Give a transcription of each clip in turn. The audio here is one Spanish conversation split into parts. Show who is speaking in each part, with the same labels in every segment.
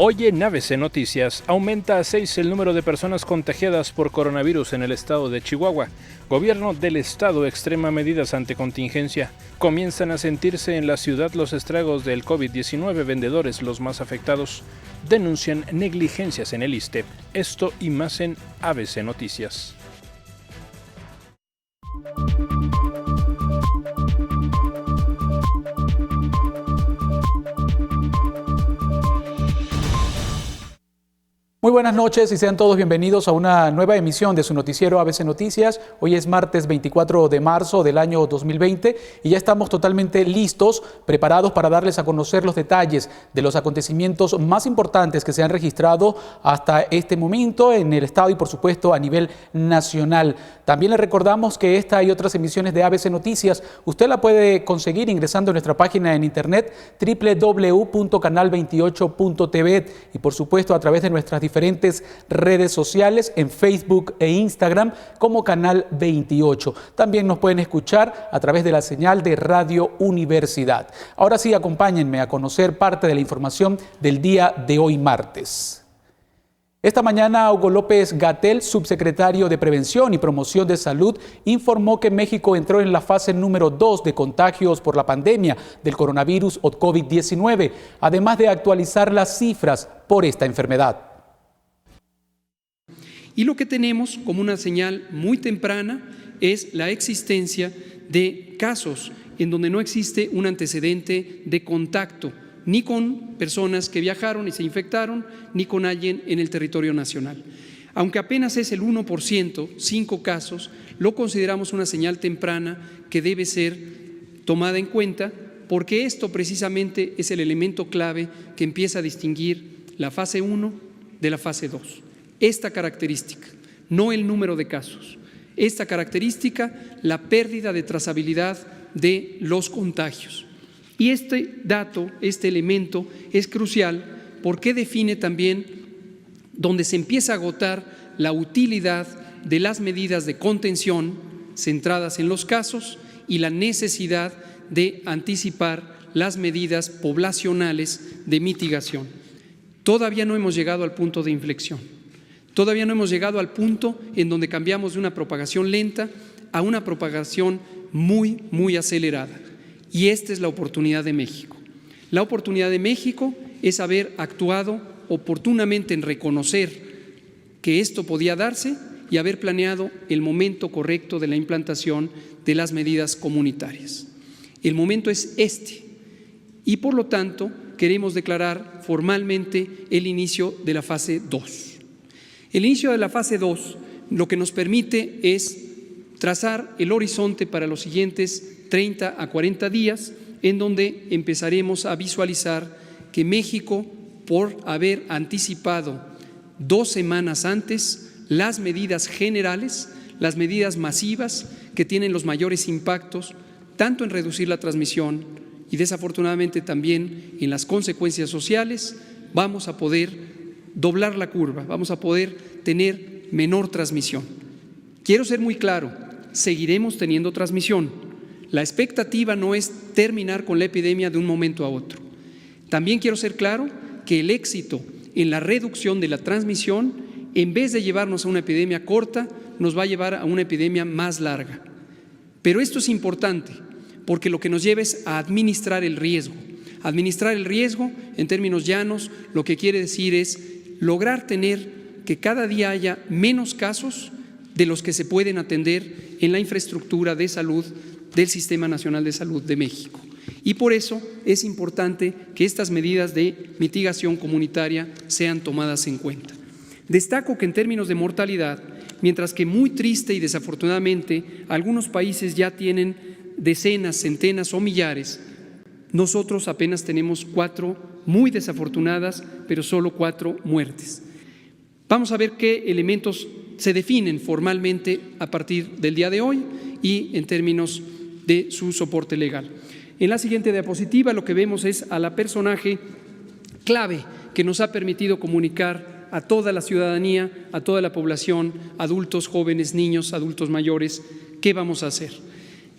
Speaker 1: Hoy en ABC Noticias, aumenta a 6 el número de personas contagiadas por coronavirus en el estado de Chihuahua. Gobierno del estado extrema medidas ante contingencia. Comienzan a sentirse en la ciudad los estragos del COVID-19, vendedores los más afectados. Denuncian negligencias en el ISSSTE. Esto y más en ABC Noticias.
Speaker 2: Muy buenas noches y sean todos bienvenidos a una nueva emisión de su noticiero ABC Noticias. Hoy es martes 24 de marzo del año 2020 y ya estamos totalmente listos, preparados para darles a conocer los detalles de los acontecimientos más importantes que se han registrado hasta este momento en el estado y por supuesto a nivel nacional. También les recordamos que esta y otras emisiones de ABC Noticias usted la puede conseguir ingresando a nuestra página en internet www.canal28.tv y por supuesto a través de nuestras diferentes redes sociales en Facebook e Instagram como Canal 28. También nos pueden escuchar a través de la señal de Radio Universidad. Ahora sí, acompáñenme a conocer parte de la información del día de hoy martes. Esta mañana, Hugo López-Gatell, subsecretario de Prevención y Promoción de Salud, informó que México entró en la fase número 2 de contagios por la pandemia del coronavirus o COVID-19, además de actualizar las cifras por esta enfermedad.
Speaker 3: Y lo que tenemos como una señal muy temprana es la existencia de casos en donde no existe un antecedente de contacto, ni con personas que viajaron y se infectaron, ni con alguien en el territorio nacional. Aunque apenas es el 1%, 5 casos, lo consideramos una señal temprana que debe ser tomada en cuenta porque esto precisamente es el elemento clave que empieza a distinguir la fase 1 de la fase 2. Esta característica, no el número de casos, esta característica, la pérdida de trazabilidad de los contagios. Y este dato, este elemento es crucial porque define también donde se empieza a agotar la utilidad de las medidas de contención centradas en los casos y la necesidad de anticipar las medidas poblacionales de mitigación. Todavía no hemos llegado al punto de inflexión. Todavía no hemos llegado al punto en donde cambiamos de una propagación lenta a una propagación muy acelerada. Y esta es la oportunidad de México. La oportunidad de México es haber actuado oportunamente en reconocer que esto podía darse y haber planeado el momento correcto de la implantación de las medidas comunitarias. El momento es este y por lo tanto queremos declarar formalmente el inicio de la fase 2. El inicio de la fase 2 lo que nos permite es trazar el horizonte para los siguientes 30 a 40 días, en donde empezaremos a visualizar que México, por haber anticipado 2 semanas antes las medidas generales, las medidas masivas que tienen los mayores impactos, tanto en reducir la transmisión y desafortunadamente también en las consecuencias sociales, vamos a poder doblar la curva, vamos a poder tener menor transmisión. Quiero ser muy claro, seguiremos teniendo transmisión. La expectativa no es terminar con la epidemia de un momento a otro. También quiero ser claro que el éxito en la reducción de la transmisión, en vez de llevarnos a una epidemia corta, nos va a llevar a una epidemia más larga. Pero esto es importante porque lo que nos lleva es a administrar el riesgo. Administrar el riesgo, en términos llanos, lo que quiere decir es lograr tener que cada día haya menos casos de los que se pueden atender en la infraestructura de salud del Sistema Nacional de Salud de México. Y por eso es importante que estas medidas de mitigación comunitaria sean tomadas en cuenta. Destaco que en términos de mortalidad, mientras que muy triste y desafortunadamente algunos países ya tienen decenas, centenas o millares, nosotros apenas tenemos 4 muy desafortunadas, pero solo 4 muertes. Vamos a ver qué elementos se definen formalmente a partir del día de hoy y en términos de su soporte legal. En la siguiente diapositiva lo que vemos es a la personaje clave que nos ha permitido comunicar a toda la ciudadanía, a toda la población, adultos, jóvenes, niños, adultos mayores, qué vamos a hacer.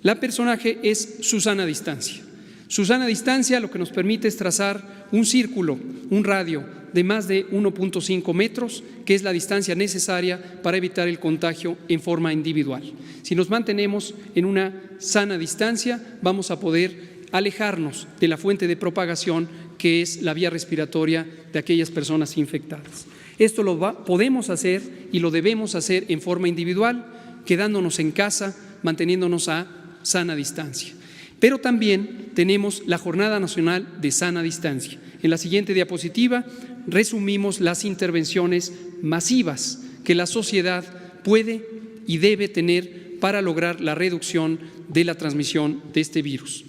Speaker 3: La personaje es Susana Distancia. Su sana distancia lo que nos permite es trazar un círculo, un radio de más de 1.5 metros, que es la distancia necesaria para evitar el contagio en forma individual. Si nos mantenemos en una sana distancia, vamos a poder alejarnos de la fuente de propagación, que es la vía respiratoria de aquellas personas infectadas. Esto podemos hacer y lo debemos hacer en forma individual, quedándonos en casa, manteniéndonos a sana distancia. Pero también tenemos la Jornada Nacional de Sana Distancia. En la siguiente diapositiva resumimos las intervenciones masivas que la sociedad puede y debe tener para lograr la reducción de la transmisión de este virus.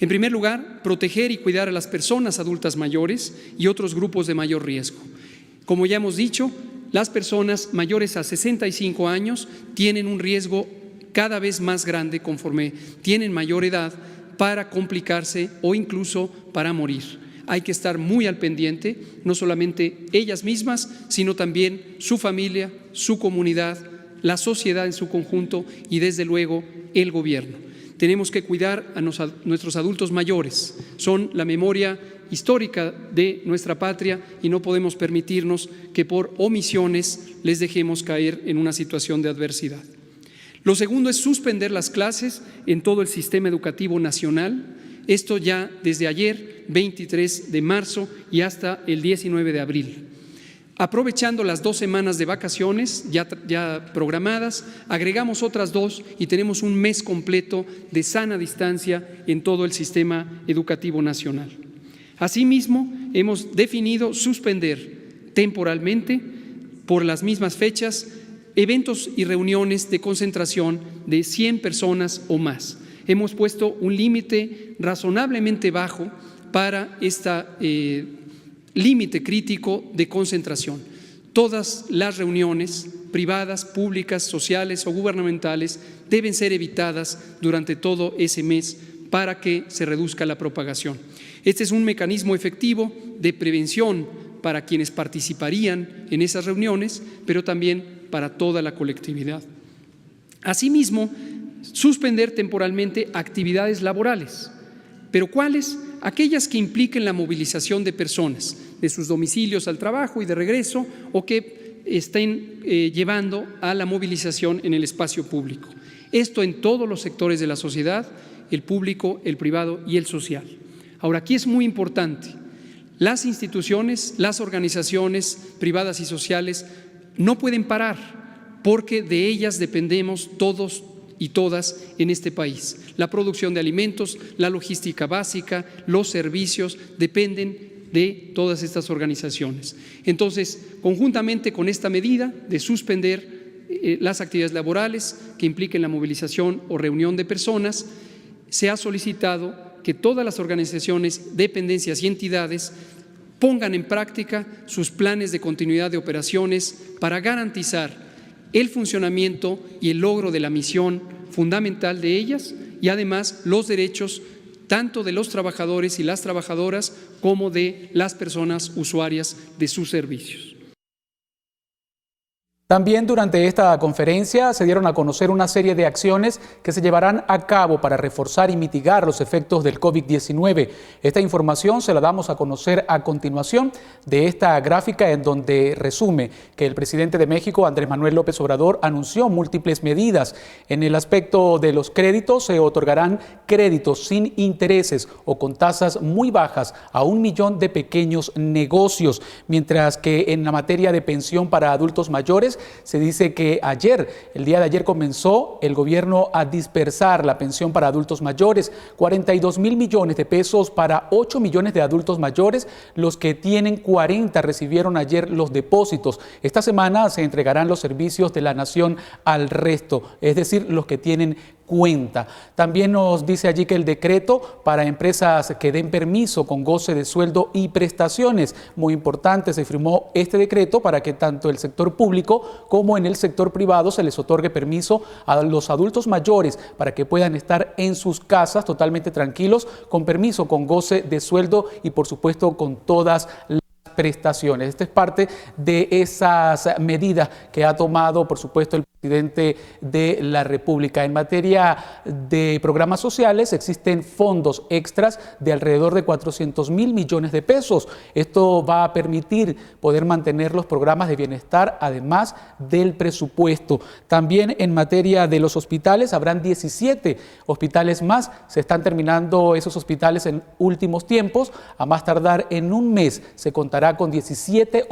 Speaker 3: En primer lugar, proteger y cuidar a las personas adultas mayores y otros grupos de mayor riesgo. Como ya hemos dicho, las personas mayores a 65 años tienen un riesgo cada vez más grande conforme tienen mayor edad para complicarse o incluso para morir. Hay que estar muy al pendiente, no solamente ellas mismas, sino también su familia, su comunidad, la sociedad en su conjunto y desde luego el gobierno. Tenemos que cuidar a nuestros adultos mayores, son la memoria histórica de nuestra patria y no podemos permitirnos que por omisiones les dejemos caer en una situación de adversidad. Lo segundo es suspender las clases en todo el sistema educativo nacional, esto ya desde ayer, 23 de marzo y hasta el 19 de abril. Aprovechando las 2 semanas de vacaciones ya programadas, agregamos otras 2 y tenemos un mes completo de sana distancia en todo el sistema educativo nacional. Asimismo, hemos definido suspender temporalmente por las mismas fechas eventos y reuniones de concentración de 100 personas o más. Hemos puesto un límite razonablemente bajo para este límite crítico de concentración. Todas las reuniones privadas, públicas, sociales o gubernamentales deben ser evitadas durante todo ese mes para que se reduzca la propagación. Este es un mecanismo efectivo de prevención para quienes participarían en esas reuniones, pero también para toda la colectividad. Asimismo, suspender temporalmente actividades laborales. ¿Pero cuáles? Aquellas que impliquen la movilización de personas de sus domicilios al trabajo y de regreso o que estén llevando a la movilización en el espacio público. Esto en todos los sectores de la sociedad, el público, el privado y el social. Ahora, aquí es muy importante. Las instituciones, las organizaciones privadas y sociales no pueden parar porque de ellas dependemos todos y todas en este país. La producción de alimentos, la logística básica, los servicios dependen de todas estas organizaciones. Entonces, conjuntamente con esta medida de suspender las actividades laborales que impliquen la movilización o reunión de personas, se ha solicitado que todas las organizaciones, dependencias y entidades pongan en práctica sus planes de continuidad de operaciones para garantizar el funcionamiento y el logro de la misión fundamental de ellas y además los derechos tanto de los trabajadores y las trabajadoras como de las personas usuarias de sus servicios.
Speaker 2: También durante esta conferencia se dieron a conocer una serie de acciones que se llevarán a cabo para reforzar y mitigar los efectos del COVID-19. Esta información se la damos a conocer a continuación de esta gráfica en donde resume que el presidente de México, Andrés Manuel López Obrador, anunció múltiples medidas. En el aspecto de los créditos, se otorgarán créditos sin intereses o con tasas muy bajas a 1 millón de pequeños negocios, mientras que en la materia de pensión para adultos mayores, se dice que el día de ayer comenzó el gobierno a dispersar la pensión para adultos mayores, 42,000 millones de pesos para 8 millones de adultos mayores. Los que tienen 40 recibieron ayer los depósitos. Esta semana se entregarán los servicios de la nación al resto, es decir, los que tienen cuenta. También nos dice allí que el decreto para empresas que den permiso con goce de sueldo y prestaciones, muy importante, se firmó este decreto para que tanto el sector público como en el sector privado se les otorgue permiso a los adultos mayores para que puedan estar en sus casas totalmente tranquilos, con permiso, con goce de sueldo y por supuesto con todas las prestaciones. Esta es parte de esas medidas que ha tomado, por supuesto, el presidente de la República. En materia de programas sociales existen fondos extras de alrededor de 400.000 millones de pesos. Esto va a permitir poder mantener los programas de bienestar además del presupuesto. También en materia de los hospitales habrán 17 hospitales más. Se están terminando esos hospitales en últimos tiempos. A más tardar en un mes se contará con 17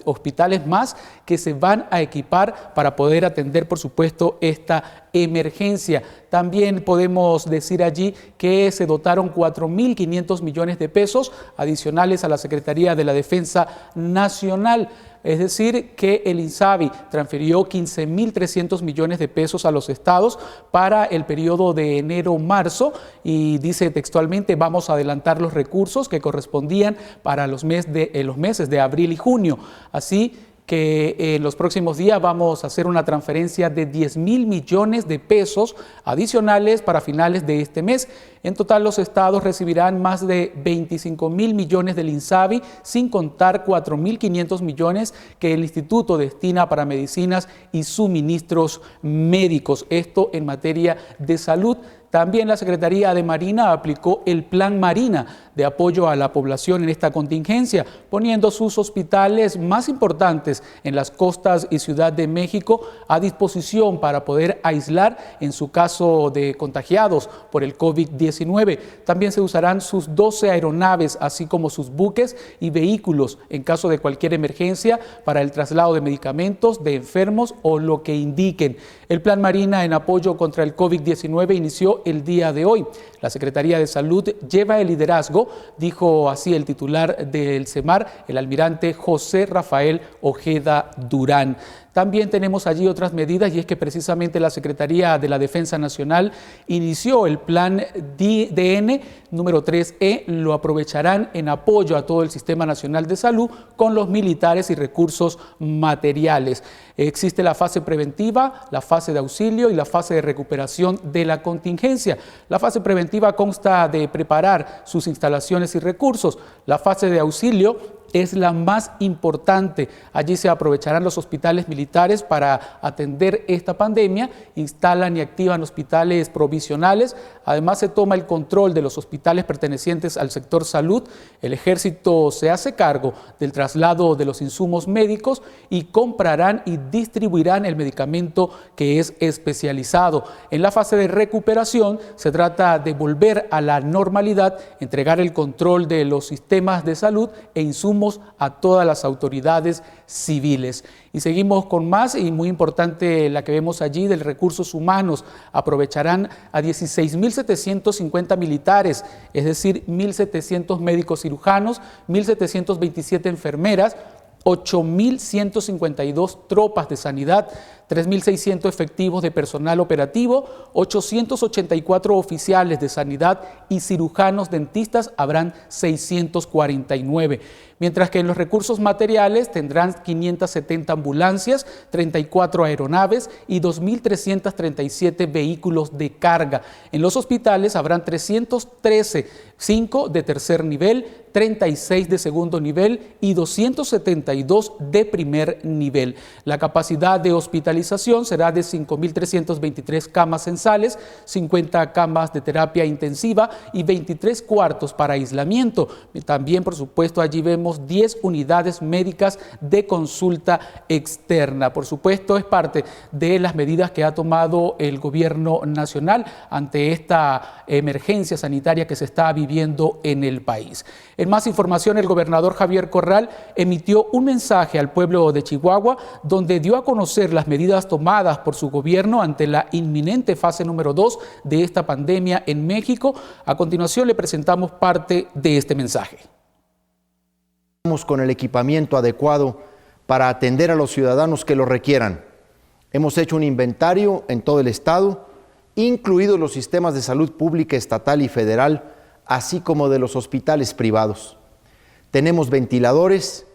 Speaker 2: hospitales más que se van a equipar para poder atender, por supuesto, esta emergencia. También podemos decir allí que se dotaron 4.500 millones de pesos adicionales a la Secretaría de la Defensa Nacional. Es decir, que el INSABI transfirió 15.300 millones de pesos a los estados para el periodo de enero-marzo y dice textualmente: vamos a adelantar los recursos que correspondían para los meses de abril y junio. Así que en los próximos días vamos a hacer una transferencia de 10.000 millones de pesos adicionales para finales de este mes. En total, los estados recibirán más de 25.000 millones del INSABI, sin contar 4.500 millones que el instituto destina para medicinas y suministros médicos. Esto en materia de salud. También la Secretaría de Marina aplicó el Plan Marina de apoyo a la población en esta contingencia, poniendo sus hospitales más importantes en las costas y Ciudad de México a disposición para poder aislar en su caso de contagiados por el COVID-19. También se usarán sus 12 aeronaves, así como sus buques y vehículos en caso de cualquier emergencia para el traslado de medicamentos, de enfermos o lo que indiquen. El Plan Marina en apoyo contra el COVID-19 inició el día de hoy. La Secretaría de Salud lleva el liderazgo, dijo así el titular del CEMAR, el almirante José Rafael Ojeda Durán. También tenemos allí otras medidas, y es que precisamente la Secretaría de la Defensa Nacional inició el plan DN número 3E, lo aprovecharán en apoyo a todo el Sistema Nacional de Salud con los militares y recursos materiales. Existe la fase preventiva, la fase de auxilio y la fase de recuperación de la contingencia. La fase preventiva consta de preparar sus instalaciones y recursos. La fase de auxilio es la más importante. Allí se aprovecharán los hospitales militares para atender esta pandemia, instalan y activan hospitales provisionales. Además, se toma el control de los hospitales pertenecientes al sector salud. El Ejército se hace cargo del traslado de los insumos médicos y comprarán y distribuirán el medicamento que es especializado. En la fase de recuperación se trata de volver a la normalidad, entregar el control de los sistemas de salud e insumos a todas las autoridades civiles. Y seguimos con más, y muy importante la que vemos allí de recursos humanos. Aprovecharán a 16.750 militares, es decir, 1.700 médicos cirujanos, 1.727 enfermeras, 8.152 tropas de sanidad, 3.600 efectivos de personal operativo, 884 oficiales de sanidad y cirujanos dentistas, habrán 649. Mientras que en los recursos materiales tendrán 570 ambulancias, 34 aeronaves y 2.337 vehículos de carga. En los hospitales habrán 313, 5 de tercer nivel, 36 de segundo nivel y 272 de primer nivel. La capacidad de hospitalización será de 5.323 camas censales, 50 camas de terapia intensiva y 23 cuartos para aislamiento. También, por supuesto, allí vemos 10 unidades médicas de consulta externa. Por supuesto, es parte de las medidas que ha tomado el gobierno nacional ante esta emergencia sanitaria que se está viviendo en el país. En más información, el gobernador Javier Corral emitió un mensaje al pueblo de Chihuahua donde dio a conocer las medidas tomadas por su gobierno ante la inminente fase número 2 de esta pandemia en México. A continuación le presentamos parte de este mensaje.
Speaker 4: Con el equipamiento adecuado para atender a los ciudadanos que lo requieran. Hemos hecho un inventario en todo el estado, incluidos los sistemas de salud pública, estatal y federal, así como de los hospitales privados. Tenemos ventiladores,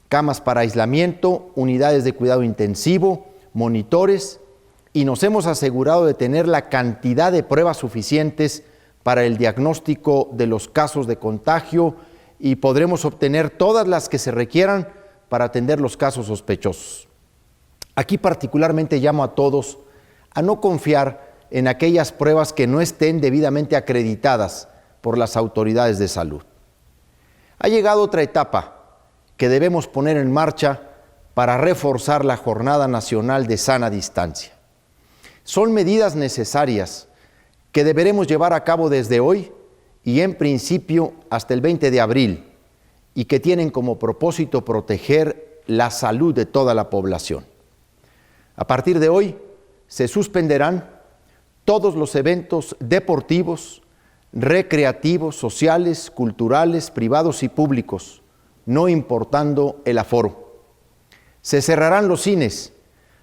Speaker 4: camas para aislamiento, unidades de cuidado intensivo, monitores, y nos hemos asegurado de tener la cantidad de pruebas suficientes para el diagnóstico de los casos de contagio, y podremos obtener todas las que se requieran para atender los casos sospechosos. Aquí particularmente llamo a todos a no confiar en aquellas pruebas que no estén debidamente acreditadas por las autoridades de salud. Ha llegado otra etapa que debemos poner en marcha para reforzar la Jornada Nacional de Sana Distancia. Son medidas necesarias que deberemos llevar a cabo desde hoy y en principio hasta el 20 de abril y que tienen como propósito proteger la salud de toda la población. A partir de hoy se suspenderán todos los eventos deportivos, recreativos, sociales, culturales, privados y públicos, no importando el aforo. Se cerrarán los cines,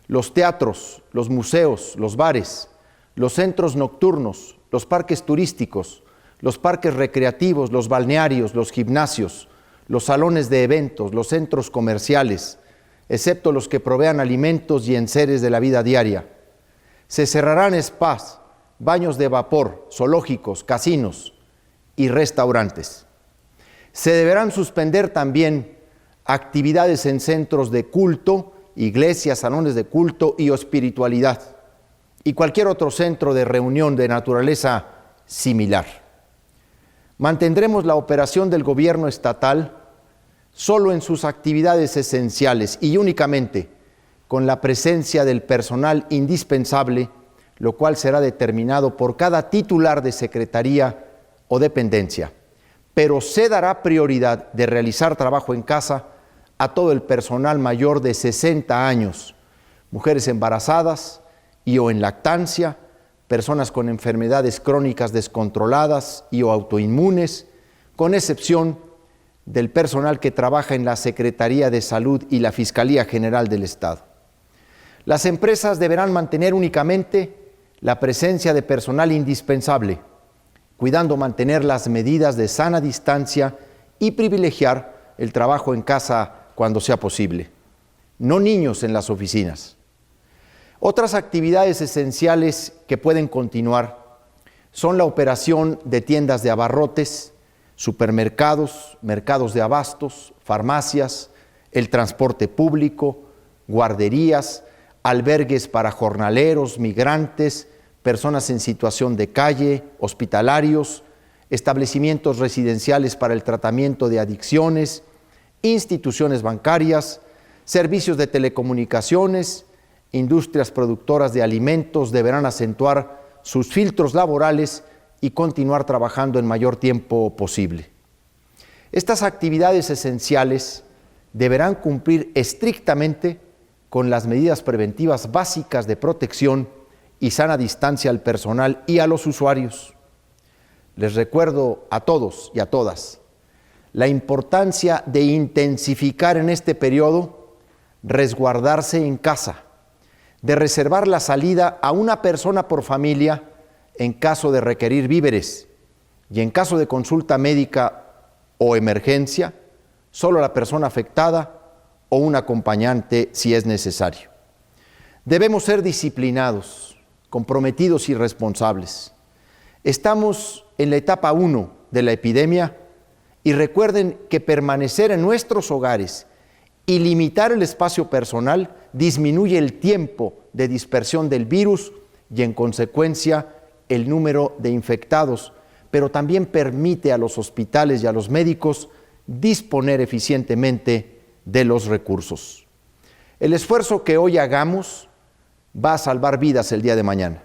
Speaker 4: los teatros, los museos, los bares, los centros nocturnos, los parques turísticos, los parques recreativos, los balnearios, los gimnasios, los salones de eventos, los centros comerciales, excepto los que provean alimentos y enseres de la vida diaria. Se cerrarán spas, baños de vapor, zoológicos, casinos y restaurantes. Se deberán suspender también actividades en centros de culto, iglesias, salones de culto y espiritualidad, y cualquier otro centro de reunión de naturaleza similar. Mantendremos la operación del gobierno estatal solo en sus actividades esenciales y únicamente con la presencia del personal indispensable, lo cual será determinado por cada titular de secretaría o dependencia. Pero se dará prioridad de realizar trabajo en casa a todo el personal mayor de 60 años, mujeres embarazadas y o en lactancia, personas con enfermedades crónicas descontroladas y o autoinmunes, con excepción del personal que trabaja en la Secretaría de Salud y la Fiscalía General del Estado. Las empresas deberán mantener únicamente la presencia de personal indispensable, cuidando mantener las medidas de sana distancia y privilegiar el trabajo en casa cuando sea posible. No niños en las oficinas. Otras actividades esenciales que pueden continuar son la operación de tiendas de abarrotes, supermercados, mercados de abastos, farmacias, el transporte público, guarderías, albergues para jornaleros, migrantes, personas en situación de calle, hospitalarios, establecimientos residenciales para el tratamiento de adicciones, instituciones bancarias, servicios de telecomunicaciones, industrias productoras de alimentos deberán acentuar sus filtros laborales y continuar trabajando en mayor tiempo posible. Estas actividades esenciales deberán cumplir estrictamente con las medidas preventivas básicas de protección y sana distancia al personal y a los usuarios. Les recuerdo a todos y a todas la importancia de intensificar en este periodo resguardarse en casa, de reservar la salida a una persona por familia en caso de requerir víveres y en caso de consulta médica o emergencia, solo la persona afectada o un acompañante si es necesario. Debemos ser disciplinados, comprometidos y responsables. Estamos en la etapa 1 de la epidemia y recuerden que permanecer en nuestros hogares y limitar el espacio personal disminuye el tiempo de dispersión del virus y en consecuencia el número de infectados, pero también permite a los hospitales y a los médicos disponer eficientemente de los recursos. El esfuerzo que hoy hagamos va a salvar vidas el día de mañana.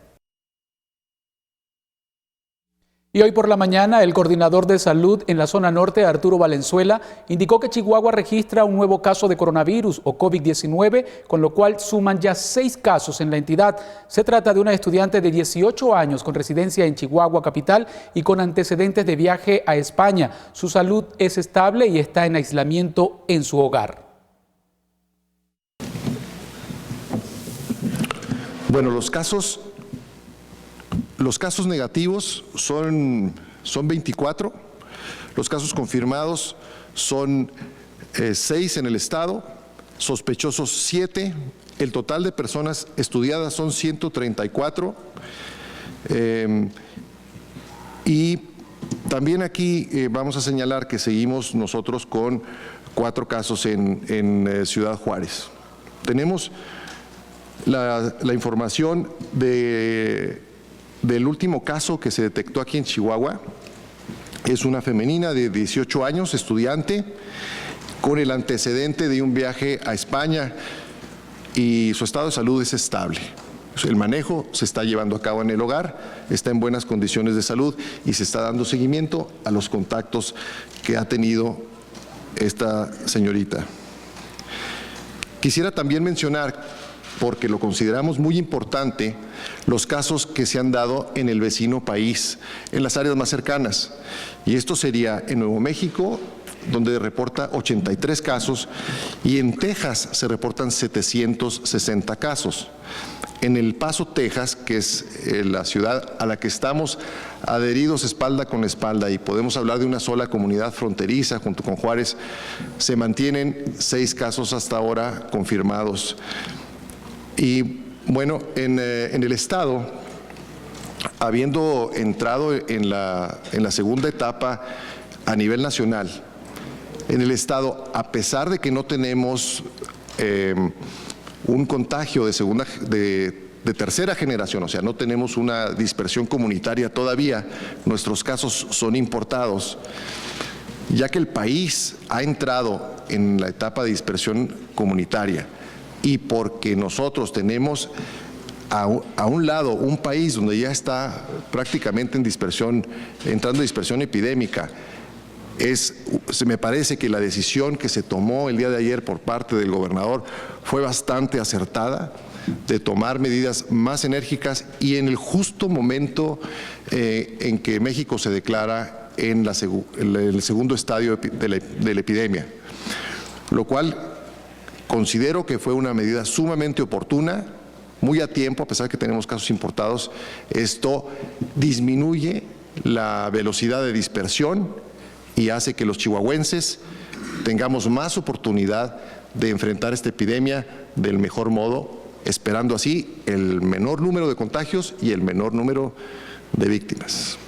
Speaker 2: Y hoy por la mañana, el coordinador de salud en la zona norte, Arturo Valenzuela, indicó que Chihuahua registra un nuevo caso de coronavirus o COVID-19, con lo cual suman ya 6 casos en la entidad. Se trata de una estudiante de 18 años con residencia en Chihuahua capital y con antecedentes de viaje a España. Su salud es estable y está en aislamiento en su hogar.
Speaker 5: Bueno, los casos negativos son 24, los casos confirmados son 6 en el estado, sospechosos 7, el total de personas estudiadas son 134 y también aquí vamos a señalar que seguimos nosotros con 4 casos en Ciudad Juárez. Tenemos la información del último caso que se detectó aquí en Chihuahua. Es una femenina de 18 años, estudiante, con el antecedente de un viaje a España y su estado de salud es estable. El manejo se está llevando a cabo en el hogar, está en buenas condiciones de salud y se está dando seguimiento a los contactos que ha tenido esta señorita. Quisiera también mencionar, porque lo consideramos muy importante, los casos que se han dado en el vecino país, en las áreas más cercanas. Y esto sería en Nuevo México, donde reporta 83 casos, y en Texas se reportan 760 casos. En El Paso, Texas, que es la ciudad a la que estamos adheridos espalda con espalda y podemos hablar de una sola comunidad fronteriza junto con Juárez, se mantienen 6 casos hasta ahora confirmados. Y bueno, en el estado, habiendo entrado en la segunda etapa a nivel nacional, en el estado, a pesar de que no tenemos un contagio de tercera generación, o sea, no tenemos una dispersión comunitaria todavía, nuestros casos son importados, ya que el país ha entrado en la etapa de dispersión comunitaria y porque nosotros tenemos a un lado un país donde ya está prácticamente entrando en dispersión epidémica, me parece que la decisión que se tomó el día de ayer por parte del gobernador fue bastante acertada, de tomar medidas más enérgicas y en el justo momento en que México se declara en el segundo estadio de la epidemia, lo cual considero que fue una medida sumamente oportuna, muy a tiempo, a pesar de que tenemos casos importados. Esto disminuye la velocidad de dispersión y hace que los chihuahuenses tengamos más oportunidad de enfrentar esta epidemia del mejor modo, esperando así el menor número de contagios y el menor número de víctimas.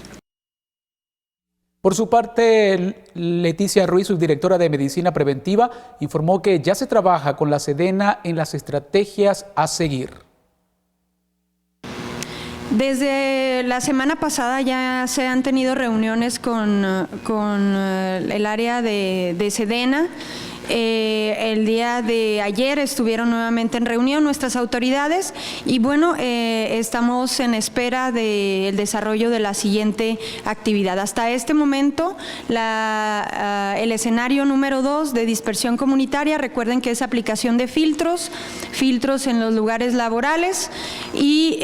Speaker 2: Por su parte, Leticia Ruiz, subdirectora de Medicina Preventiva, informó que ya se trabaja con la Sedena en las estrategias a seguir.
Speaker 6: Desde la semana pasada ya se han tenido reuniones con el área de Sedena. El día de ayer estuvieron nuevamente en reunión nuestras autoridades y bueno, estamos en espera del desarrollo de la siguiente actividad. Hasta este momento, el escenario número 2 de dispersión comunitaria, recuerden que es aplicación de filtros en los lugares laborales y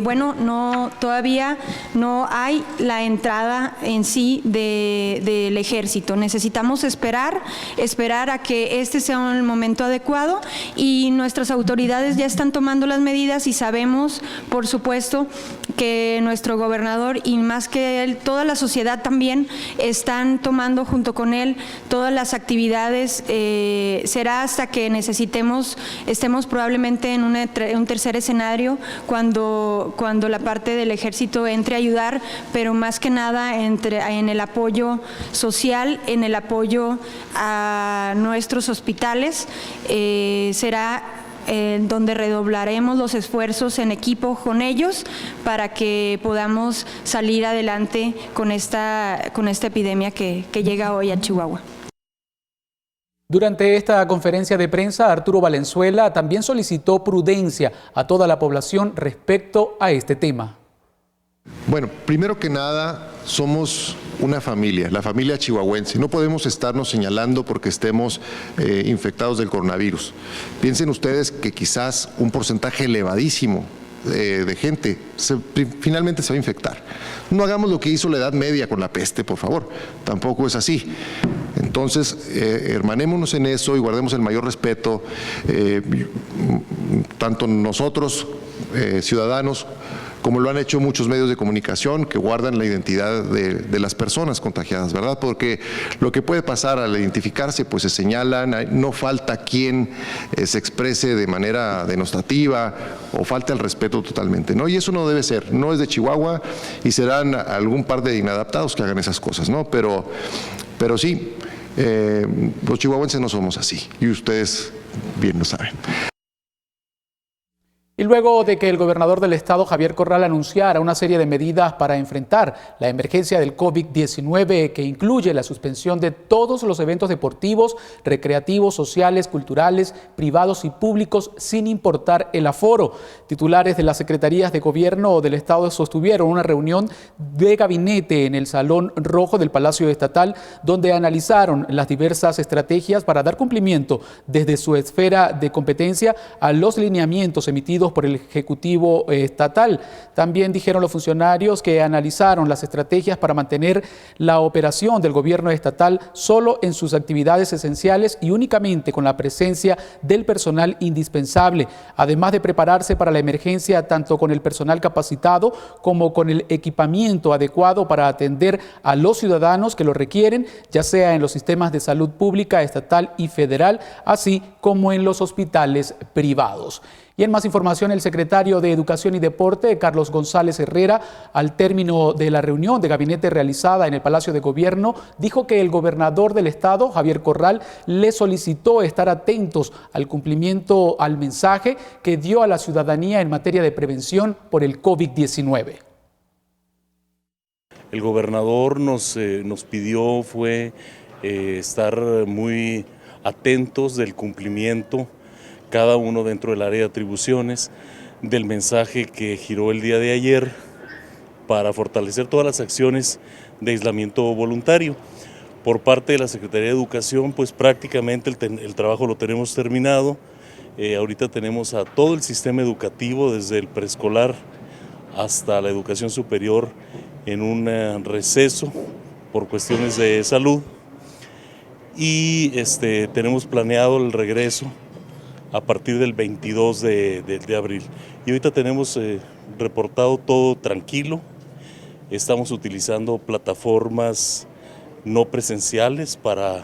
Speaker 6: bueno, todavía no hay la entrada en sí del ejército. Necesitamos esperar a que este sea el momento adecuado y nuestras autoridades ya están tomando las medidas y sabemos, por supuesto, que nuestro gobernador y más que él, toda la sociedad también están tomando junto con él todas las actividades. Será hasta que estemos probablemente en un tercer escenario cuando la parte del ejército entre a ayudar, pero más que nada en el apoyo social, en el apoyo a nuestros hospitales, será donde redoblaremos los esfuerzos en equipo con ellos para que podamos salir adelante con esta epidemia que llega hoy a Chihuahua.
Speaker 2: Durante esta conferencia de prensa, Arturo Valenzuela también solicitó prudencia a toda la población respecto a este tema.
Speaker 5: Bueno, primero que nada, somos una familia, la familia chihuahuense. No podemos estarnos señalando porque estemos infectados del coronavirus. Piensen ustedes que quizás un porcentaje elevadísimo de gente finalmente se va a infectar. No hagamos lo que hizo la Edad Media con la peste, por favor. Tampoco es así. Entonces, hermanémonos en eso y guardemos el mayor respeto, tanto nosotros, ciudadanos, como lo han hecho muchos medios de comunicación que guardan la identidad de las personas contagiadas, ¿verdad? Porque lo que puede pasar al identificarse, pues se señalan, no falta quien se exprese de manera denostativa o falta el respeto totalmente, ¿no? Y eso no debe ser, no es de Chihuahua y serán algún par de inadaptados que hagan esas cosas, ¿no? Pero sí, los chihuahuenses no somos así y ustedes bien lo saben.
Speaker 2: Y luego de que el gobernador del estado, Javier Corral, anunciara una serie de medidas para enfrentar la emergencia del COVID-19, que incluye la suspensión de todos los eventos deportivos, recreativos, sociales, culturales, privados y públicos, sin importar el aforo. Titulares de las secretarías de gobierno del estado sostuvieron una reunión de gabinete en el Salón Rojo del Palacio Estatal, donde analizaron las diversas estrategias para dar cumplimiento desde su esfera de competencia a los lineamientos emitidos por el Ejecutivo Estatal. También dijeron los funcionarios que analizaron las estrategias para mantener la operación del gobierno estatal solo en sus actividades esenciales y únicamente con la presencia del personal indispensable, además de prepararse para la emergencia tanto con el personal capacitado como con el equipamiento adecuado para atender a los ciudadanos que lo requieren, ya sea en los sistemas de salud pública, estatal y federal, así como en los hospitales privados. Y en más información, el secretario de Educación y Deporte, Carlos González Herrera, al término de la reunión de gabinete realizada en el Palacio de Gobierno, dijo que el gobernador del estado, Javier Corral, le solicitó estar atentos al cumplimiento al mensaje que dio a la ciudadanía en materia de prevención por el COVID-19.
Speaker 7: El gobernador nos pidió estar muy atentos del cumplimiento, cada uno dentro del área de atribuciones, del mensaje que giró el día de ayer para fortalecer todas las acciones de aislamiento voluntario. Por parte de la Secretaría de Educación, pues prácticamente el trabajo lo tenemos terminado. Ahorita tenemos a todo el sistema educativo, desde el preescolar hasta la educación superior, en un receso por cuestiones de salud. Y tenemos planeado el regreso a partir del 22 de abril. Y ahorita tenemos reportado todo tranquilo. Estamos utilizando plataformas no presenciales para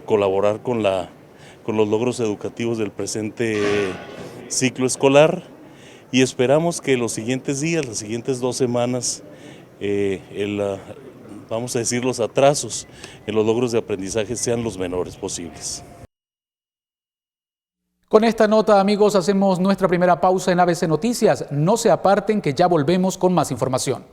Speaker 7: colaborar con los logros educativos del presente ciclo escolar, y esperamos que los siguientes días, las siguientes 2 semanas, vamos a decir, los atrasos en los logros de aprendizaje sean los menores posibles.
Speaker 2: Con esta nota, amigos, hacemos nuestra primera pausa en ABC Noticias. No se aparten, que ya volvemos con más información.